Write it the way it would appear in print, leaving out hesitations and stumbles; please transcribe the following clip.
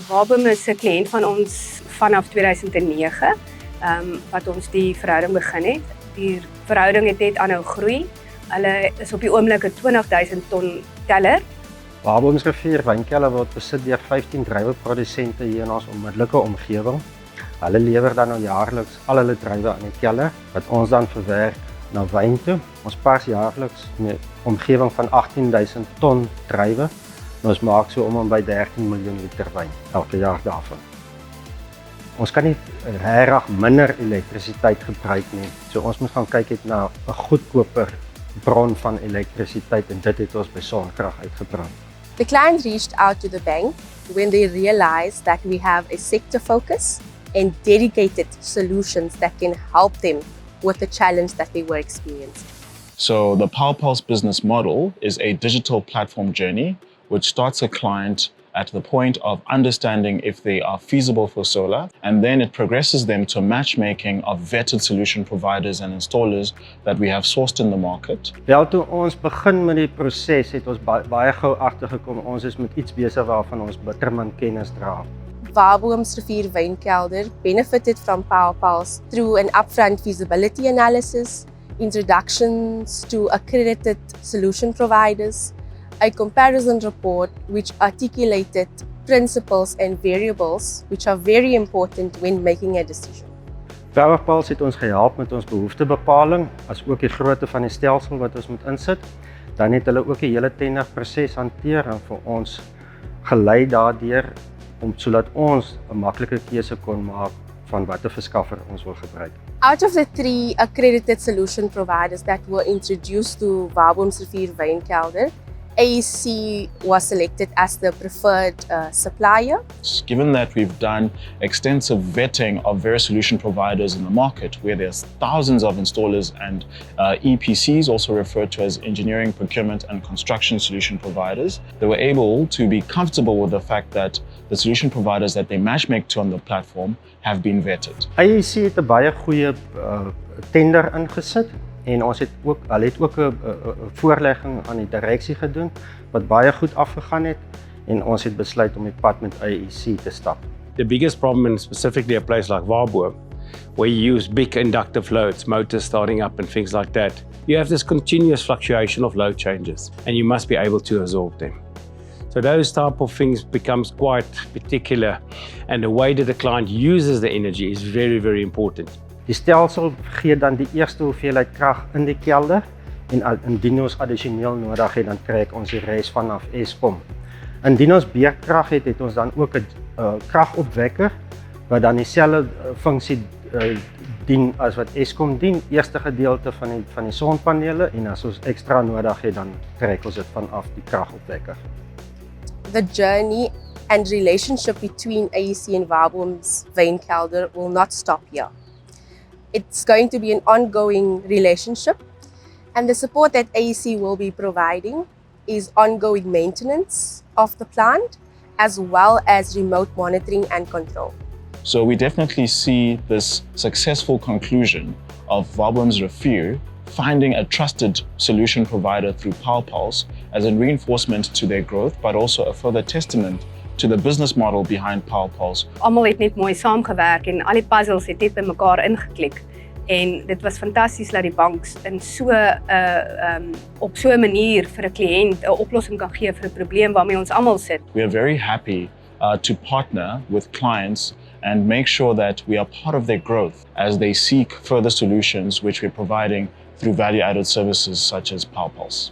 Waboom is 'n kliënt van ons vanaf 2009, wat ons die verhouding begin het. Die verhouding het net aanhou groei. Hulle is op die oomblik 'n 20.000 ton teller. Waboomsrivier wynkelder word besit deur 15 druiweprodusente hier in ons onmiddellike omgewing. Hulle lewer dan nou jaarliks al hulle druiwe aan die kelder wat ons dan verwerk na wyn toe. Ons pars jaarliks met 'n omgewing van 18.000 ton druiwe. Ons maak so om en by 13 miljoen liter wyn elke jaar daarvan. Ons kan nie regtig minder elektrisiteit gebruik nie. So ons moet gaan kyk het na 'n goedkoper bron van elektrisiteit en dit het ons by sonkrag uitgebrand. The client reached out to the bank when they realized that we have a sector focus and dedicated solutions that can help them with the challenge that they were experiencing. So the PowerPulse business model is a digital platform journey which starts a client at the point of understanding if they are feasible for solar, and then it progresses them to matchmaking of vetted solution providers and installers that we have sourced in the market. Wel, toe ons begin met die proses het ons baie gou agtergekom ons is met iets besig waarvan ons bitter min kennis dra. Waboomsrivier wynkelder benefited from PowerPulse through an upfront feasibility analysis, introductions to accredited solution providers, a comparison report which articulated principles and variables which are very important when making a decision. PowerPulse het ons gehelp met ons behoeftebepaling, as ook die grootte van die stelsel wat ons moet insit. Dan het hulle ook die hele tenderproses hanteer en vir ons gelei daardeur sodat ons 'n maklike keuse kon maak van watter verskaffer ons wil gebruik. Out of the 3 accredited solution providers that were introduced to Waboomsrivier wynkelder, AEC was selected as the preferred supplier. Given that we've done extensive vetting of various solution providers in the market, where there's thousands of installers and EPCs, also referred to as engineering, procurement and construction solution providers, they were able to be comfortable with the fact that the solution providers that they matchmake to on the platform have been vetted. AEC het 'n baie goeie tender ingesit. En ons het ook, hulle het ook 'n voorlegging aan die direksie gedoen wat baie goed afgegaan het en ons het besluit om die pad met AEC te stap. The biggest problem in specifically a place like Waboom, where you use big inductive loads, motors starting up and things like that, you have this continuous fluctuation of load changes and you must be able to absorb them. So those type of things becomes quite particular and the way that the client uses the energy is very, very important. Die stelsel gee dan die eerste hoeveelheid krag in die kelder en indien ons addisioneel nodig het, dan kry ons die res vanaf Eskom. Indien ons beurtkrag het, het ons dan ook 'n kragopwekker wat dan dieselfde funksie dien as wat Eskom dien. Eerste gedeelte van die sonpanele en as ons ekstra nodig het, dan kry ons dit vanaf die kragopwekker. The journey and relationship between AEC and Waboom's wynkelder will not stop here. It's going to be an ongoing relationship, and the support that AEC will be providing is ongoing maintenance of the plant as well as remote monitoring and control. So we definitely see this successful conclusion of Waboomsrivier finding a trusted solution provider through PowerPulse as a reinforcement to their growth, but also a further testament to the business model behind PowerPulse. Almal het net mooi saamgewerk en al die puzzles het net by mekaar ingeklik. En dit was fantasties dat die bank in op so 'n manier vir 'n kliënt 'n oplossing kan gee vir 'n probleem waarmee ons almal sit. We are very happy to partner with clients and make sure that we are part of their growth as they seek further solutions which we're providing through value-added services such as PowerPulse.